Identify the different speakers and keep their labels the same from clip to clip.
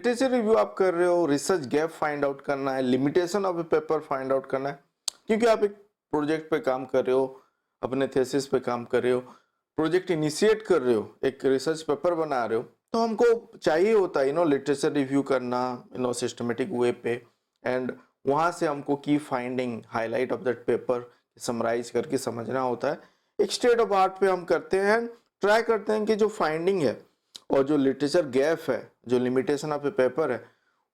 Speaker 1: Literature review आप कर रहे हो, रिसर्च गैप फाइंड आउट करना है, limitation of A paper find out करना है, क्योंकि आप एक प्रोजेक्ट पे काम कर रहे हो, अपने थेसिस पे काम कर रहे हो, प्रोजेक्ट इनिशिएट कर रहे हो, एक रिसर्च पेपर बना रहे हो, तो हमको चाहिए होता है लिटरेचर रिव्यू करना सिस्टमेटिक वे पे, एंड वहां से हमको की finding highlight of that paper summarise करके समझना होता है। एक स्टेट ऑफ आर्ट पे हम करते हैं, ट्राई करते हैं कि जो फाइंडिंग है और जो लिटरेचर गैप है, जो लिमिटेशन ऑफ ए पेपर है,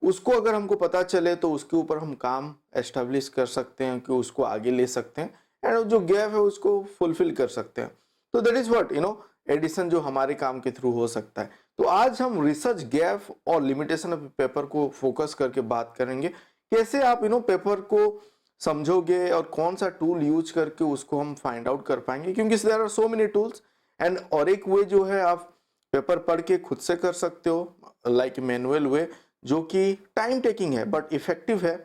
Speaker 1: उसको अगर हमको पता चले तो उसके ऊपर हम काम एस्टेब्लिश कर सकते हैं कि उसको आगे ले सकते हैं, एंड जो गैप है उसको फुलफिल कर सकते हैं। तो दैट इज व्हाट एडिशन जो हमारे काम के थ्रू हो सकता है। तो आज हम रिसर्च गैप और लिमिटेशन ऑफ पेपर को फोकस करके बात करेंगे, कैसे आप पेपर को समझोगे और कौन सा टूल यूज करके उसको हम फाइंड आउट कर पाएंगे, क्योंकि there are so many tools. And और एक वे जो है आप पेपर पढ़ के खुद से कर सकते हो, लाइक मैनुअल वे, जो कि टाइम टेकिंग है बट इफेक्टिव है।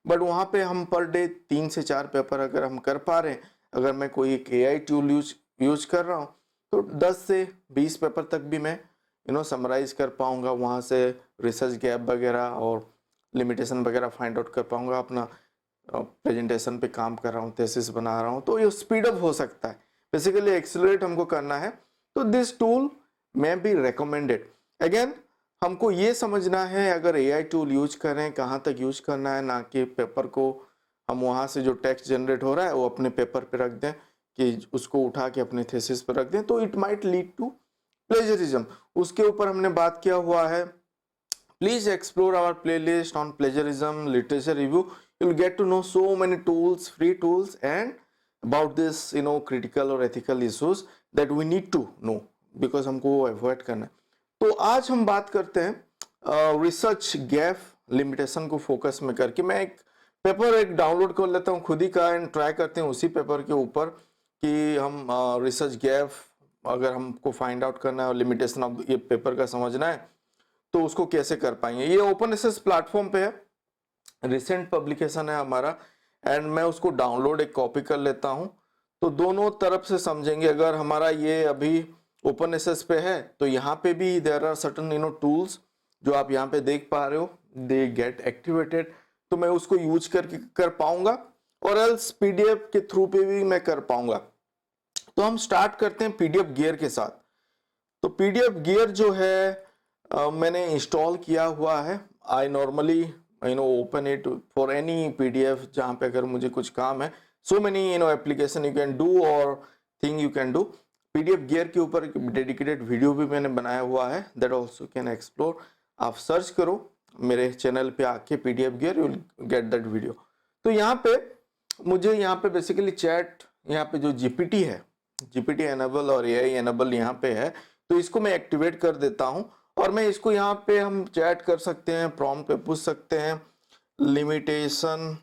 Speaker 1: बट वहां पे हम पर डे 3 से 4 पेपर अगर हम कर पा रहे हैं, अगर मैं कोई एक एआई टूल यूज कर रहा हूँ, तो 10 से 20 पेपर तक भी मैं समराइज कर पाऊंगा, वहां से रिसर्च गैप वगैरह और लिमिटेशन वगैरह फाइंड आउट कर पाऊंगा। अपना प्रेजेंटेशन पे काम कर रहा हूँ, थेसिस बना रहा हूँ, तो ये स्पीड अप हो सकता है, बेसिकली एक्सेलरेट हमको करना है। तो दिस टूल में बी रिकमेंडेड। अगेन हमको ये समझना है, अगर एआई टूल यूज करें कहाँ तक यूज करना है, ना कि पेपर को हम वहाँ से जो टेक्स्ट जनरेट हो रहा है वो अपने पेपर पे रख दें, कि उसको उठा के अपने थेसिस पर रख दें, तो it might lead to plagiarism. उसके ऊपर हमने बात किया हुआ है। Please explore our playlist on plagiarism, literature review. You'll get to know so many tools, free tools, and about this, critical or ethical issues that we need to know because हमको avoid करना है। तो आज हम बात करते हैं research gap limitation को फोकस में करके। मैं एक पेपर डाउनलोड कर लेता हूँ खुद ही का, एंड ट्राई करते हैं उसी पेपर के ऊपर कि हम रिसर्च गैप अगर हमको फाइंड आउट करना है और लिमिटेशन ऑफ ये पेपर का समझना है, तो उसको कैसे कर पाएंगे। ये ओपन एसेस प्लेटफॉर्म पे है, रिसेंट पब्लिकेशन है हमारा, एंड मैं उसको डाउनलोड एक कॉपी कर लेता हूं, तो दोनों तरफ से समझेंगे। अगर हमारा ये अभी ओपन एसेस पे है, तो यहाँ पे भी देयर आर सर्टन टूल्स जो आप यहाँ पे देख पा रहे हो, दे गेट एक्टिवेटेड, तो मैं उसको यूज करके कर पाऊंगा, और एल्स पीडीएफ के थ्रू पे भी मैं कर पाऊंगा। तो हम स्टार्ट करते हैं पीडीएफ गियर के साथ। तो पीडीएफ गियर जो है मैंने इंस्टॉल किया हुआ है। I normally open it for any PDF जहाँ पे अगर मुझे कुछ काम है। So many application you can do or thing you can do. PDF gear के ऊपर डेडिकेटेड वीडियो भी मैंने बनाया हुआ है, दैट ऑल्सो कैन एक्सप्लोर। आप सर्च करो मेरे चैनल पे आके PDF gear, you will get that video. तो यहाँ पे मुझे यहाँ पे बेसिकली चैट, यहाँ पे जो जीपीटी है, जीपीटी एनेबल और एआई एनेबल यहाँ पे है, तो इसको मैं एक्टिवेट कर देता हूँ, और मैं इसको यहाँ पे हम चैट कर सकते हैं, प्रॉम्प्ट पे पूछ सकते हैं, लिमिटेशन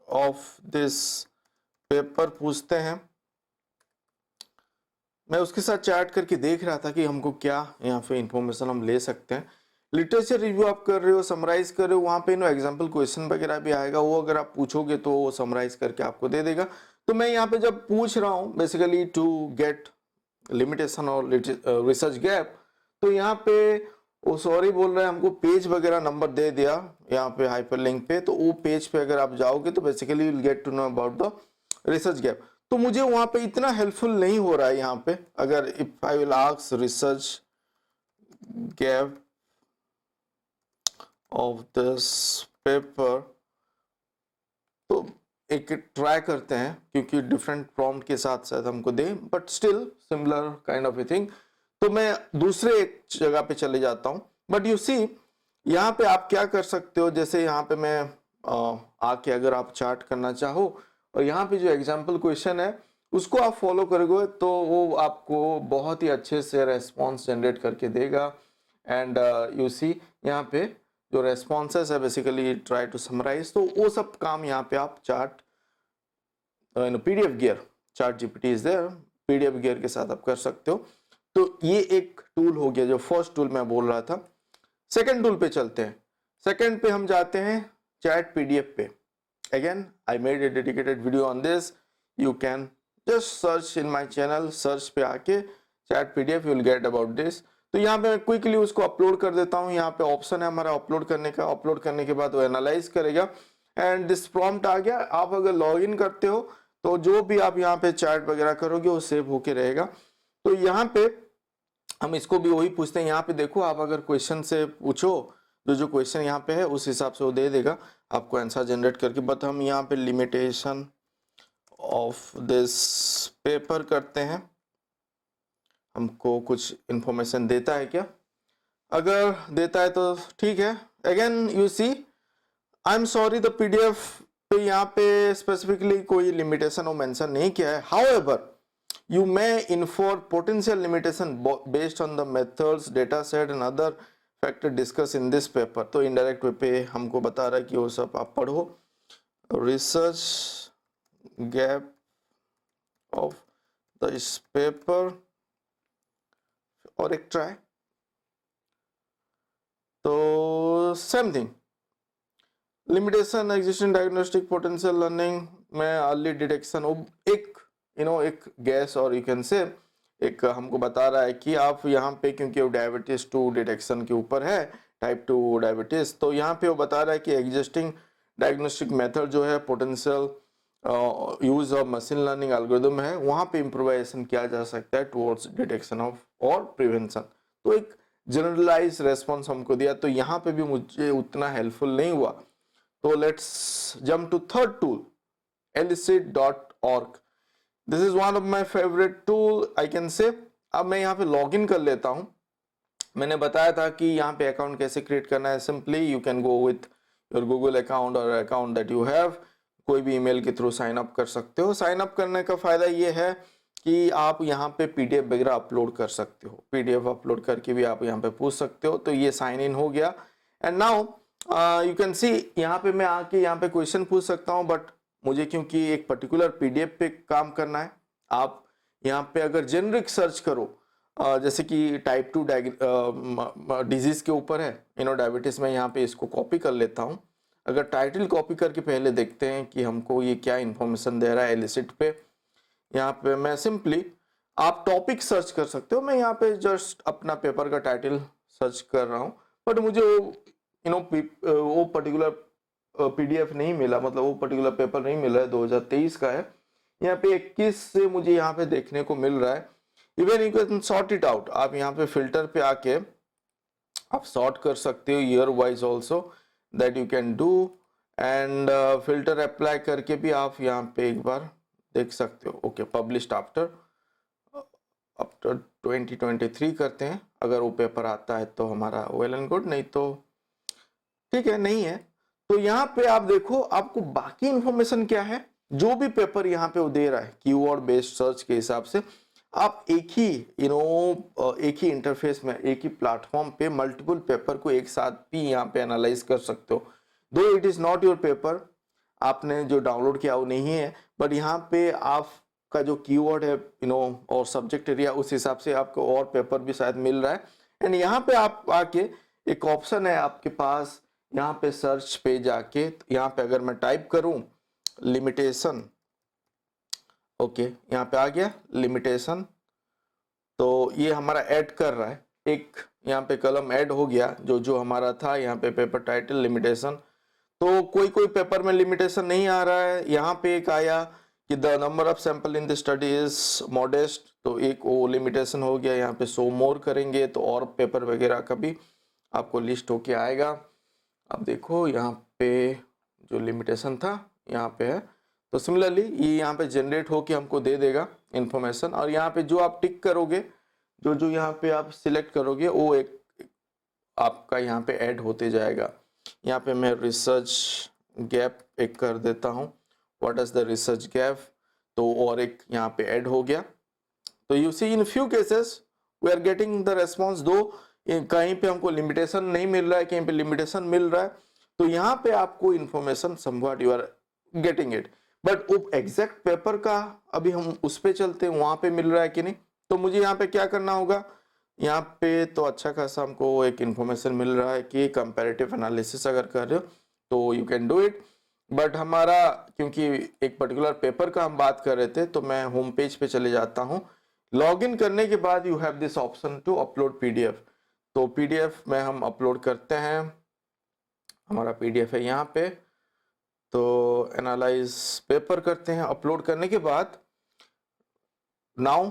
Speaker 1: ऑफ दिस पेपर पूछते हैं। मैं उसके साथ चैट करके देख रहा था कि हमको क्या यहाँ पे इंफॉर्मेशन हम ले सकते हैं। लिटरेचर रिव्यू आप कर रहे हो, समराइज कर रहे हो, वहाँ पे एग्जाम्पल क्वेश्चन वगैरह भी आएगा, वो अगर आप पूछोगे तो वो समराइज करके आपको दे देगा। तो मैं यहाँ पे जब पूछ रहा हूँ बेसिकली टू गेट लिमिटेशन और रिसर्च गैप, तो यहाँ पे वो सॉरी बोल रहा है, हमको पेज वगैरह नंबर दे दिया यहाँ पे हाइपरलिंक पे, तो वो पेज पे अगर आप जाओगे तो basically you will get to know about the research gap. तो मुझे वहां पे इतना हेल्पफुल नहीं हो रहा है यहाँ पे। अगर if I will ask research gap of this paper, तो एक ट्राई करते हैं, क्योंकि डिफरेंट प्रॉम्प्ट के साथ साथ हमको दे, but still similar kind of a thing. तो मैं दूसरे एक जगह पे चले जाता हूँ। बट यू सी यहाँ पे आप क्या कर सकते हो, जैसे यहाँ पे मैं आके अगर आप चार्ट करना चाहो, और यहाँ पे जो एग्जाम्पल क्वेश्चन है उसको आप फॉलो करोगे, तो वो आपको बहुत ही अच्छे से रेस्पॉन्स जनरेट करके देगा। एंड यू सी यहाँ पे जो रेस्पॉन्सेस है बेसिकली ट्राई टू समराइज, तो वो सब काम यहाँ पे आप chat PDF gear, chat GPT is there, PDF gear के साथ आप कर सकते हो। तो ये एक टूल हो गया, जो फर्स्ट टूल मैं बोल रहा था। सेकंड टूल पे चलते हैं। सेकंड पे हम जाते हैं चैट पीडीएफ पे। Again I made a dedicated video on this, you can just search in my channel, search पे आके chat PDF, you will get about this. तो यहाँ पे मैं क्विकली उसको अपलोड कर देता हूँ। यहाँ पे ऑप्शन है हमारा अपलोड करने का, अपलोड करने के बाद वो एनालाइज करेगा एंड दिस प्रॉम्प्ट आ गया। आप अगर लॉग इन करते हो तो जो भी आप यहाँ पे चैट वगैरह करोगे वो सेव होके रहेगा। तो यहाँ पे हम इसको भी वही पूछते हैं। यहाँ पे देखो, आप अगर क्वेश्चन से पूछो, जो क्वेश्चन यहाँ पे है उस हिसाब से वो दे देगा आपको आंसर जनरेट करके। बट हम यहाँ पे लिमिटेशन ऑफ दिस पेपर करते हैं, हमको कुछ इंफॉर्मेशन देता है क्या? अगर देता है तो ठीक है। Again you see, I am sorry, the PDF पे यहाँ पे स्पेसिफिकली कोई लिमिटेशन वो मेंशन नहीं किया है। However you may infer potential limitation based on the methods, data set and other factor discussed in this paper। तो indirect way पे हमको बता रहा है कि वो सब आप पढ़ो। research gap of this paper और एक try, तो same thing, limitation existing diagnostic potential learning में early detection, एक एक गैस और यू कैन से एक हमको बता रहा है कि आप यहाँ पे, क्योंकि वो डायबिटीज 2 डिटेक्शन के ऊपर है, टाइप 2 डायबिटीज, तो यहाँ पे वो बता रहा है कि एग्जिस्टिंग डायग्नोस्टिक मेथड जो है potential use of machine learning algorithm है, वहाँ पे इम्प्रोवाइजेशन किया जा सकता है टुवर्ड्स डिटेक्शन ऑफ और प्रिवेंशन। तो एक जनरलाइज रेस्पॉन्स हमको दिया, तो यहाँ पे भी मुझे उतना हेल्पफुल नहीं हुआ। तो let's jump to third tool, elicit.org। This is one of my favourite tool I can say. अब मैं यहाँ पे लॉग इन कर लेता हूँ। मैंने बताया था कि यहाँ पे अकाउंट कैसे क्रिएट करना है। Simply you can go with your Google account और अकाउंट दैट यू हैव, कोई भी ईमेल के थ्रू साइन अप कर सकते हो। साइन अप करने का फायदा ये है कि आप यहाँ पे पीडीएफ वगैरह अपलोड कर सकते हो, पीडीएफ अपलोड करके भी आप यहाँ पे पूछ सकते हो। तो ये साइन इन हो गया and now you can see, यहाँ पे मैं आके यहाँ पे क्वेश्चन पूछ सकता हूँ, बट मुझे क्योंकि एक पर्टिकुलर पीडीएफ पे काम करना है। आप यहाँ पे अगर जेनरिक सर्च करो, जैसे कि टाइप 2 डिजीज के ऊपर है, डायबिटीज में, यहाँ पे इसको कॉपी कर लेता हूँ। अगर टाइटल कॉपी करके पहले देखते हैं कि हमको ये क्या इंफॉर्मेशन दे रहा है एलिसिट पे। यहाँ पे मैं सिंपली, आप टॉपिक सर्च कर सकते हो, मैं यहाँ पे जस्ट अपना पेपर का टाइटल सर्च कर रहा हूँ, बट मुझे वो पर्टिकुलर पीडीएफ नहीं मिला, मतलब वो पर्टिकुलर पेपर नहीं मिल रहा है, 2023 का है। यहाँ पे 21 से मुझे यहाँ पे देखने को मिल रहा है। Even you can sort it out, आप यहाँ पे फिल्टर पे आके आप सॉर्ट कर सकते हो year wise also, that you can do and filter apply करके भी आप यहाँ पे एक बार देख सकते हो। ओके, पब्लिश्ड आफ्टर 2023 करते हैं। अगर वो पेपर आता है तो हमारा वेल एंड गुड, नहीं तो ठीक है, नहीं है। तो यहाँ पे आप देखो, आपको बाकी इंफॉर्मेशन क्या है, जो भी पेपर यहाँ पे वो दे रहा है कीवर्ड बेस्ड सर्च के हिसाब से, आप एक ही इंटरफेस में, एक ही प्लेटफॉर्म पे मल्टीपल पेपर को एक साथ भी यहाँ पे एनालाइज कर सकते हो। दो it is not your paper, आपने जो डाउनलोड किया वो नहीं है, बट यहाँ पे आपका जो कीवर्ड है और सब्जेक्ट एरिया, उस हिसाब से आपको और पेपर भी शायद मिल रहा है। एंड यहाँ पे आप आके, एक ऑप्शन है आपके पास, यहाँ पे सर्च पे जाके, यहाँ पे अगर मैं टाइप करूं लिमिटेशन, ओके, यहाँ पे आ गया लिमिटेशन, तो ये हमारा ऐड कर रहा है, एक यहाँ पे कलम ऐड हो गया जो हमारा था यहाँ पे पेपर टाइटल लिमिटेशन। तो कोई पेपर में लिमिटेशन नहीं आ रहा है। यहाँ पे एक आया कि the number of sample in the study is modest, तो एक वो लिमिटेशन हो गया। यहाँ पे शो मोर करेंगे तो और पेपर वगैरह का भी आपको लिस्ट होके आएगा। अब देखो यहाँ पे जो लिमिटेशन था यहाँ पे है, तो सिमिलरली ये यहाँ पे जनरेट होके हमको दे देगा इंफॉर्मेशन। और यहाँ पे जो आप टिक करोगे, जो यहाँ पे आप सिलेक्ट करोगे, वो एक आपका यहाँ पे ऐड होते जाएगा। यहाँ पे मैं रिसर्च गैप एक कर देता हूँ, what is the research gap, तो और एक यहाँ पे ऐड हो गया। तो you see in few cases we are getting the response, though कहीं पे हमको लिमिटेशन नहीं मिल रहा है, कहीं पे लिमिटेशन मिल रहा है। तो यहाँ पे आपको information somewhat you are getting it, but वो एग्जैक्ट पेपर का अभी हम उस पे चलते हैं, वहां पे मिल रहा है कि नहीं। तो मुझे यहाँ पे क्या करना होगा, यहाँ पे तो अच्छा खासा हमको एक इंफॉर्मेशन मिल रहा है कि कंपैरेटिव एनालिसिस अगर कर रहे हो तो you can do it. But हमारा, क्योंकि एक पर्टिकुलर पेपर का हम बात कर रहे थे, तो मैं होम पेज पे चले जाता हूँ। लॉग इन करने के बाद you have this option to upload PDF. तो पीडीएफ में हम अपलोड करते हैं, हमारा पीडीएफ है यहाँ पे। तो एनालाइज पेपर करते हैं, अपलोड करने के बाद now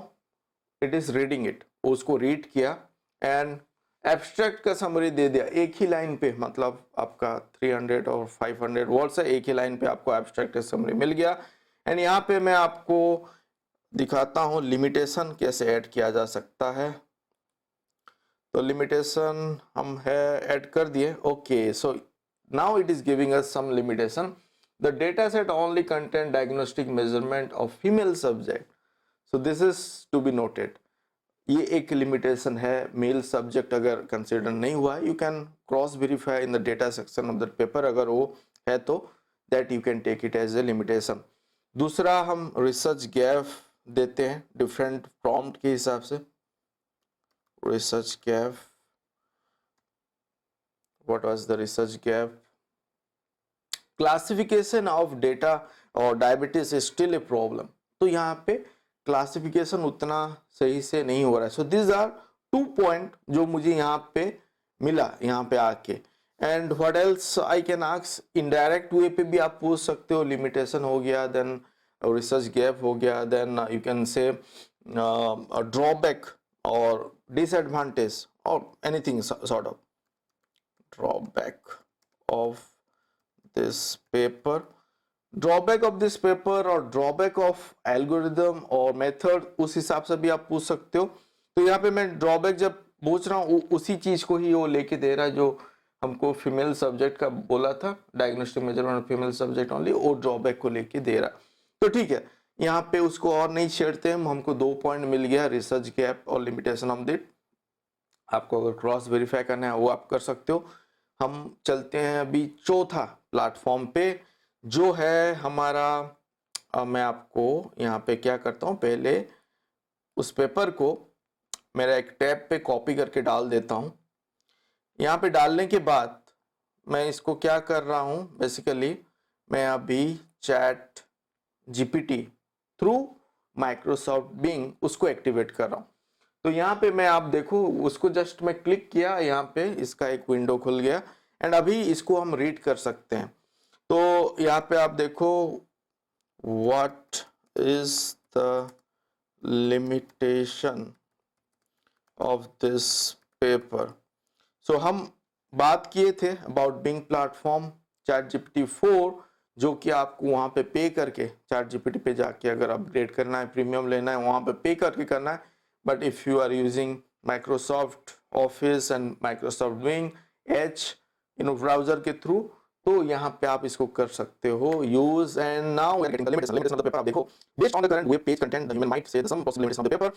Speaker 1: it is reading it, उसको रीड किया एंड एब्स्ट्रैक्ट का समरी दे दिया एक ही लाइन पे, मतलब आपका 300 और 500 वर्ड्स है, एक ही लाइन पे आपको एब्स्ट्रैक्ट का समरी मिल गया। एंड यहाँ पे मैं आपको दिखाता हूँ लिमिटेशन कैसे ऐड किया जा सकता है। तो लिमिटेशन हम है ऐड कर दिए। Okay, so now it is giving us some limitation. The data set only contain diagnostic measurement of female subject, so this is to be noted. ये एक लिमिटेशन है, मेल सब्जेक्ट अगर कंसिडर नहीं हुआ, you can cross verify in the data section of the paper, अगर वो है तो that you can take it as a limitation. दूसरा हम रिसर्च गैप देते हैं डिफरेंट प्रॉम्प्ट के हिसाब से। Research gap, what was the research gap? Classification of data और diabetes is still a problem. तो यहाँ पे क्लासिफिकेशन उतना सही से नहीं हो रहा है। सो दिस आर 2 पॉइंट जो मुझे यहाँ पे मिला यहाँ पे आके। And what else I can ask, indirect way पे भी आप पूछ सकते हो, लिमिटेशन हो गया, देन रिसर्च गैप हो गया, then you can say drawback और डिसएडवांटेज और anything sort of drawback of this paper, drawback of this paper और ड्रॉबैक ऑफ एल्गोरिदम और मेथड, उस हिसाब से भी आप पूछ सकते हो। तो यहाँ पे मैं ड्रॉबैक जब पूछ रहा हूँ उसी चीज को ही वो लेके दे रहा है जो हमको फीमेल सब्जेक्ट का बोला था, diagnostic measurement of female subject only, वो ड्रॉबैक को लेके दे रहा है। तो ठीक है, यहाँ पे उसको और नहीं छेड़ते हम, हमको 2 पॉइंट मिल गया, रिसर्च गैप और लिमिटेशन ऑफ दिट। आपको अगर क्रॉस वेरीफाई करना है वो आप कर सकते हो। हम चलते हैं अभी चौथा प्लेटफॉर्म पे जो है हमारा। मैं आपको यहाँ पे क्या करता हूँ, पहले उस पेपर को मेरा एक टैब पे कॉपी करके डाल देता हूँ। यहाँ पे डालने के बाद मैं इसको क्या कर रहा हूँ, बेसिकली मैं अभी chat GPT through Microsoft Bing उसको एक्टिवेट कर रहा हूँ। तो यहाँ पे मैं, आप देखो उसको जस्ट मैं क्लिक किया, यहाँ पे इसका एक विंडो खुल गया एंड अभी इसको हम रीड कर सकते हैं। तो यहाँ पे आप देखो, what is the limitation of this paper. So हम बात किए थे about Bing platform chat GPT 4, जो कि आपको वहाँ पे पे करके चैट जीपीटी पे जाके अगर अपग्रेड करना है, प्रीमियम लेना है, वहाँ पे पे करके करना है। But if you are using Microsoft Office and Microsoft Bing as browser के थ्रू, तो यहाँ पे आप इसको कर सकते हो use. And now we are getting the limitation of the paper. आप देखो, based on the current web page content the human might say the some possible limitation of the paper.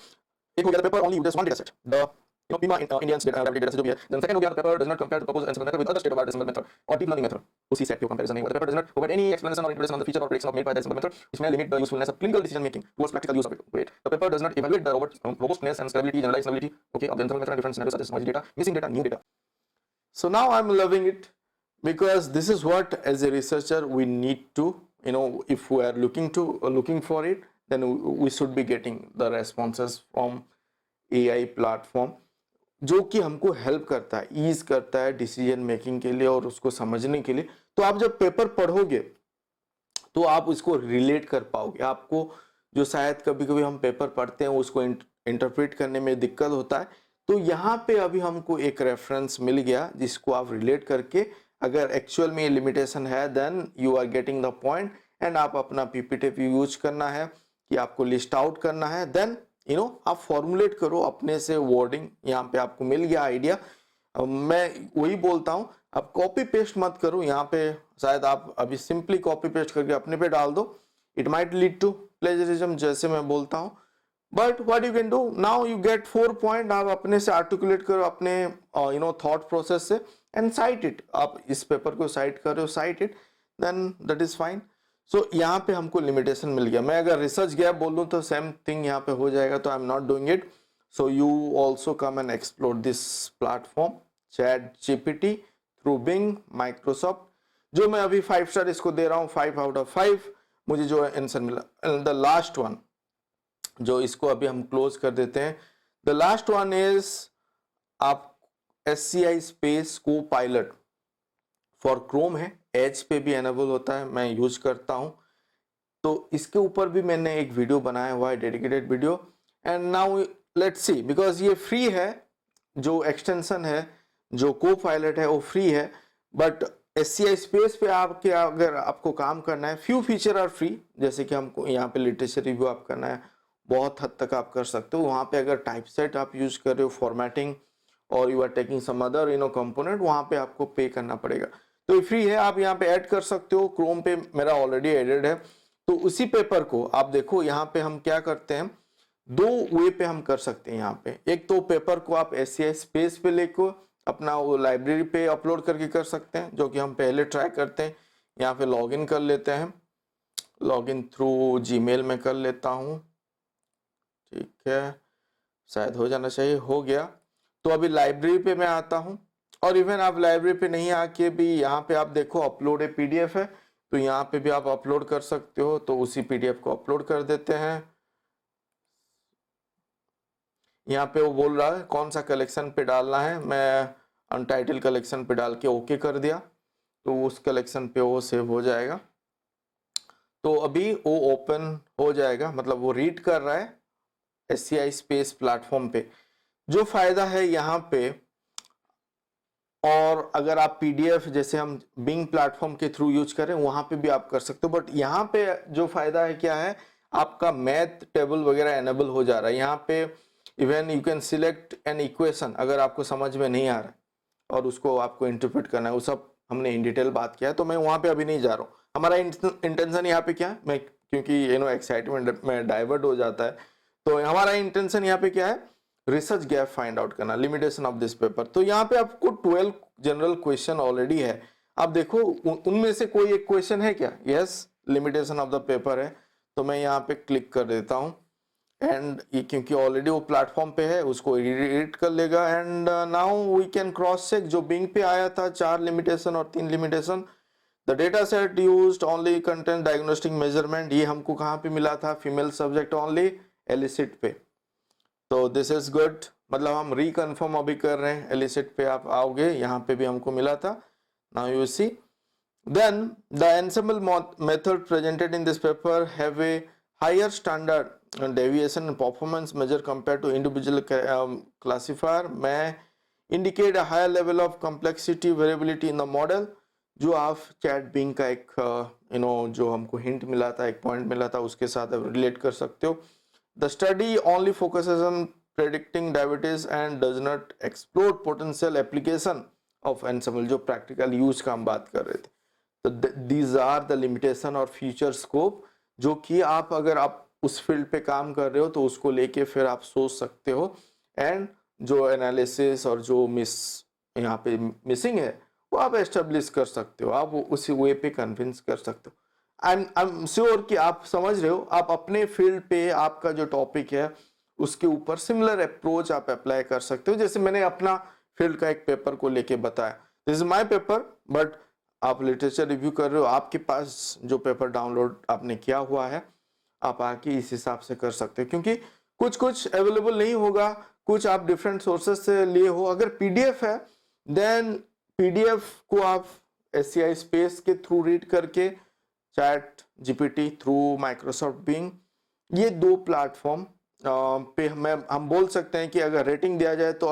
Speaker 1: एक हो गया, the paper only uses one data set, the PIMA Indians data set जो भी है। Then second हो गया, the paper does not compare the proposed answer method with other state of art decimal method or deep learning method, उसी set के comparison नहीं हुआ। The paper does not provide any explanation or introduction on the feature or prediction of made by the decimal method, which may limit the usefulness of clinical decision making towards practical use of it. Wait, the paper does not evaluate the robustness and scalability, generalized stability, okay, of the decimal method and different scenarios such as noisy data, missing data, new data. So now I'm loving it, because this is what as a researcher we need to, if we are looking for it, then we should be getting the responses from AI platform, जो कि हमको help करता है, ease करता है decision making के लिए और उसको समझने के लिए। तो आप जब पेपर पढ़ोगे तो आप उसको रिलेट कर पाओगे। आपको जो शायद कभी कभी हम पेपर पढ़ते हैं उसको इंटरप्रेट करने में दिक्कत होता है, तो यहाँ पे अभी हमको एक रेफरेंस मिल गया जिसको आप रिलेट करके, अगर एक्चुअल में ये लिमिटेशन है then you are getting the point. And आप अपना पीपीटी यूज करना है कि आपको लिस्ट आउट करना है, देन आप फॉर्मुलेट करो अपने से वर्डिंग। यहाँ पे आपको मिल गया आइडिया। मैं वही बोलता हूँ, आप कॉपी पेस्ट मत करो। यहाँ पे शायद आप अभी सिंपली कॉपी पेस्ट करके अपने पे डाल दो, it might lead to plagiarism, जैसे मैं बोलता हूँ। But what you can do, now you get 4 point, आप अपने से आर्टिकुलेट करो अपने थॉट प्रोसेस से एंड साइट इट। आप इस पेपर को साइट कर रहे हो, cite it, then that is fine. So यहाँ पे हमको लिमिटेशन मिल गया। मैं अगर रिसर्च गैप बोल दूं तो सेम थिंग यहाँ पे हो जाएगा, तो I am not doing it. So you also come and explore this platform chat GPT through Bing Microsoft, जो मैं अभी 5 स्टार इसको दे रहा हूँ, 5 आउट ऑफ 5 मुझे जो आंसर मिला। द लास्ट वन, जो इसको अभी हम क्लोज कर देते हैं, द लास्ट वन इज, आप SCI स्पेस को पायलट फॉर क्रोम है, एज पे भी एनेबल होता है, मैं यूज करता हूँ। तो इसके ऊपर भी मैंने एक वीडियो बनाया हुआ है, dedicated video. And now let's see, because ये फ्री है, जो एक्सटेंशन है, जो को पायलट है वो फ्री है, बट SCI स्पेस पे आपके अगर आपको काम करना है, फ्यू फीचर आर फ्री, जैसे कि हमको यहाँ पे लिटरेचर रिव्यू आप करना है, बहुत हद तक आप कर सकते हो। वहाँ पे अगर टाइप सेट आप यूज कर रहे हो, फॉर्मेटिंग, और you are taking some other component, वहाँ पे आपको पे करना पड़ेगा। तो ये फ्री है, आप यहाँ पे ऐड कर सकते हो। क्रोम पे मेरा ऑलरेडी एडेड है। तो उसी पेपर को आप देखो, यहाँ पे हम क्या करते हैं, दो वे पे हम कर सकते हैं। यहाँ पे एक तो पेपर को आप SCI स्पेस पे लेकर अपना वो लाइब्रेरी पे अपलोड करके कर सकते हैं, जो कि हम पहले ट्राई करते हैं। यहाँ पे लॉगिन कर लेते हैं, लॉगिन थ्रू जीमेल में कर लेता हूँ, ठीक है, शायद हो जाना चाहिए, हो गया। तो अभी लाइब्रेरी पे मैं आता हूँ, और इवन आप लाइब्रेरी पे नहीं आके भी यहाँ पे आप देखो अपलोड ए PDF है, तो यहाँ पे भी आप अपलोड कर सकते हो। तो उसी PDF को अपलोड कर देते हैं। यहाँ पे वो बोल रहा है कौन सा कलेक्शन पे डालना है, मैं अनटाइटल कलेक्शन पे डाल के ओके कर दिया, तो उस कलेक्शन पे वो सेव हो जाएगा। तो अभी वो ओपन हो जाएगा, मतलब वो रीड कर रहा है SCI स्पेस प्लेटफॉर्म पे। जो फायदा है यहाँ पे, और अगर आप PDF जैसे हम बिंग प्लेटफॉर्म के थ्रू यूज करें, वहां पे भी आप कर सकते हो, बट यहाँ पे जो फायदा है क्या है, आपका मैथ टेबल वगैरह एनेबल हो जा रहा है। यहाँ पे even you can select an equation, अगर आपको समझ में नहीं आ रहा है और उसको आपको इंटरप्रेट करना है, वो सब हमने इन डिटेल बात किया है, तो मैं वहां पे अभी नहीं जा रहा हूँ। हमारा इंटेंशन यहाँ पे क्या है, मैं क्योंकि एक्साइटमेंट में डाइवर्ट हो जाता है, तो हमारा इंटेंशन यहाँ पे क्या है, रिसर्च गैप फाइंड आउट करना, लिमिटेशन ऑफ दिस पेपर। तो यहाँ पे आपको 12 जनरल क्वेश्चन ऑलरेडी है। आप देखो उनमें से कोई एक क्वेश्चन है क्या, yes, limitation of the paper है, तो मैं यहाँ पे क्लिक कर देता हूँ। एंड ये क्योंकि ऑलरेडी वो प्लेटफॉर्म पे है, उसको एडिट कर लेगा। And now we can cross check, जो बिंग पे आया था 4 लिमिटेशन और 3 limitation, the data set used only content diagnostic measurement, ये हमको कहाँ पे मिला था, फीमेल सब्जेक्ट ओनली, एलिसिट पे। तो दिस इज गुड, मतलब हम रिकन्फर्म अभी कर रहे हैं। एलिसिट पे आप आओगे, यहाँ पे भी हमको मिला था। Now you see, then the ensemble method presented in this paper have a higher standard deviation in performance measure compare to individual classifier, may indicate a higher level of complexity variability in the model. जो आप chat Bing का एक जो हमको hint मिला था, एक point मिला था, उसके साथ रिलेट कर सकते हो। The study only focuses on predicting diabetes and does not explore potential application of ensemble, जो practical use का हम बात कर रहे थे। तो these are the limitation और future scope, जो कि आप अगर आप उस फील्ड पे काम कर रहे हो तो उसको लेके फिर आप सोच सकते हो, एंड जो एनालिसिस और जो यहाँ पे मिसिंग है वो आप एस्टेब्लिश कर सकते हो, आप उसी वे पे कन्विंस कर सकते हो। आई एम श्योर कि आप समझ रहे हो, आप अपने फील्ड पे आपका जो टॉपिक है उसके ऊपर सिमिलर अप्रोच आप अप्लाई कर सकते हो। जैसे मैंने अपना फील्ड का एक पेपर को लेके बताया, this is my paper, but आप लिटरेचर रिव्यू कर रहे हो, आपके पास जो पेपर डाउनलोड आपने किया हुआ है, आप आके इस हिसाब से कर सकते हो, क्योंकि कुछ कुछ अवेलेबल नहीं होगा, कुछ आप डिफरेंट सोर्सेज से लिए हो। अगर PDF है, देन PDF को आप SCI स्पेस के थ्रू रीड करके, chat GPT through Microsoft Bing, ये दो प्लेटफॉर्म पे हम बोल सकते हैं कि अगर रेटिंग दिया जाए तो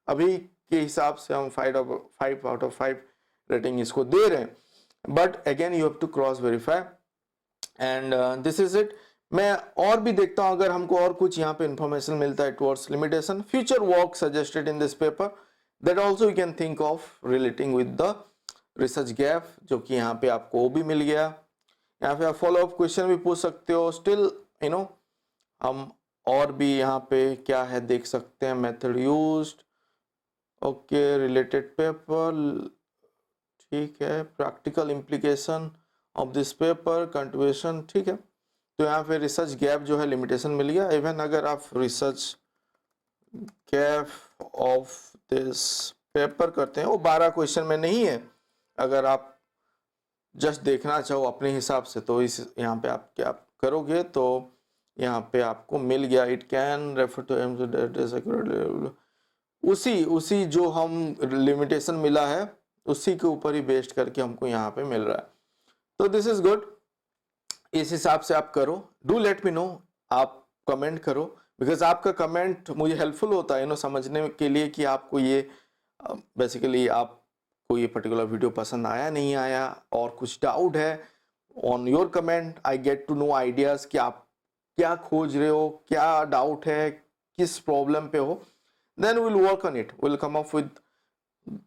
Speaker 1: अभी के हिसाब से हम 5 आउट ऑफ 5 रेटिंग इसको दे रहे हैं, but again you have to cross verify, and this is it. मैं और भी देखता हूं अगर हमको और कुछ यहाँ पे इंफॉर्मेशन मिलता है towards limitation, future work suggested in this paper, that also you can think of relating with the research gap, जो कि यहाँ पे आपको वो भी मिल गया। यहाँ पे आप फॉलो अप क्वेश्चन भी पूछ सकते हो। स्टिल हम और भी यहाँ पे क्या है देख सकते हैं, method used, okay, related paper, ठीक है, practical implication of this paper, contribution, ठीक है। तो यहाँ पे रिसर्च गैप जो है लिमिटेशन मिल गया। इवन अगर आप research gap of this paper करते हैं, वो 12 क्वेश्चन में नहीं है, अगर आप जस्ट देखना चाहो अपने हिसाब से, तो इस यहाँ पे आप क्या करोगे, तो यहाँ पे आपको मिल गया, इट कैन रेफर टू उसी उसी जो हम लिमिटेशन मिला है उसी के ऊपर ही बेस्ड करके हमको यहाँ पे मिल रहा है। तो दिस इज गुड, इस हिसाब से आप करो। डू लेट मी नो, आप कमेंट करो, बिकॉज आपका कमेंट मुझे हेल्पफुल होता है समझने के लिए कि आपको ये बेसिकली आपको ये पर्टिकुलर वीडियो पसंद आया नहीं आया, और कुछ डाउट है on your comment I get to know ideas कि आप क्या खोज रहे हो, क्या डाउट है, किस प्रॉब्लम पे हो, then will work on it, will come up with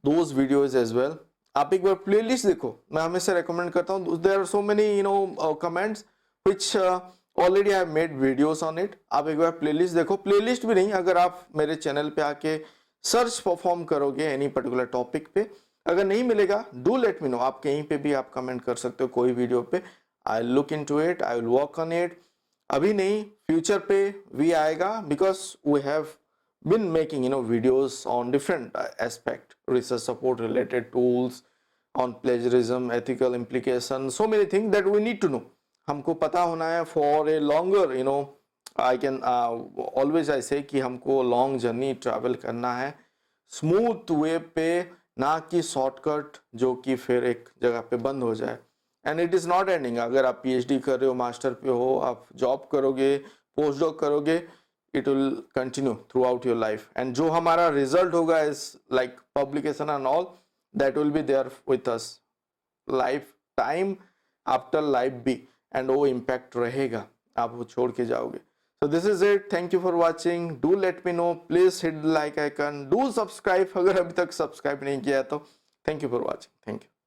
Speaker 1: those videos as well. आप एक बार प्लेलिस्ट देखो, मैं हमेशा रेकमेंड करता हूँ, there are so many comments which already I have made videos on it. आप एक बार प्लेलिस्ट देखो, प्लेलिस्ट भी नहीं, अगर आप मेरे चैनल पे आके सर्च परफॉर्म करोगे एनी पर्टिकुलर टॉपिक पे, अगर नहीं मिलेगा डू लेट मी नो, आप कहीं पे भी आप कमेंट कर सकते हो कोई वीडियो पे, I will look into it, I will work on it. अभी नहीं, फ्यूचर पे भी आएगा, because we have been making videos on different aspect, research support related tools, on plagiarism, ethical implications, so many things that we need to know, हमको पता होना है for a longer I can always I say कि हमको long journey travel करना है smooth way पे, ना कि shortcut जो कि फिर एक जगह पे बंद हो जाए। And it is not ending, अगर आप PhD कर रहे हो, मास्टर पे हो, आप जॉब करोगे, पोस्ट डॉक करोगे, it will continue throughout your life, and जो हमारा result होगा is like publication and all, that will be there with us lifetime after life भी, and वो impact रहेगा, आप वो छोड़ के जाओगे। So this is it, thank you for watching, do let me know, please hit the like icon, do subscribe अगर अभी तक subscribe नहीं किया तो। Thank you for watching, thank you।